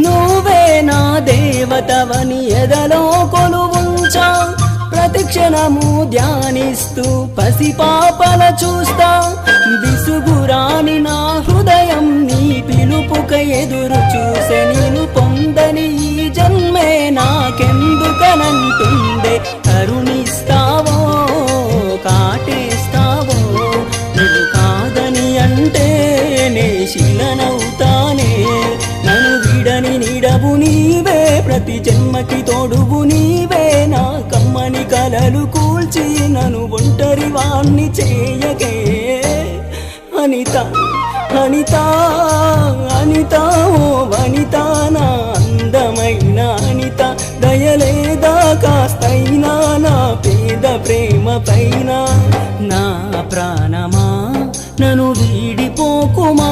నువ్వే నా దేవతవని ఎదలో కొలువుంచా ప్రతిక్షణము ధ్యానిస్తూ పసిపాపల చూస్తా విసుగురాని నా హృదయం నీ పిలుపుక ఎదురు చూసే నేను పొందని ఈ జన్మే నాకెందుకనంటుందే కరుణిస్తావో కాటేస్తావో నువ్వు కాదని అంటే నే శిలనవుతానే నన్ను విడని నీడవు నీవే ప్రతి జన్మకి తోడువు నీవే నా కమ్మని కలలు కూల్చి నన్ను ఒంటరి వాణ్ణి చేయకే అనిత అనిత అనిత ఓ వనిత నా అందమైన అనిత దయలేదా కాస్తైనా నా పేద ప్రేమ పైన నా ప్రాణమా నన్ను వీడిపోకుమా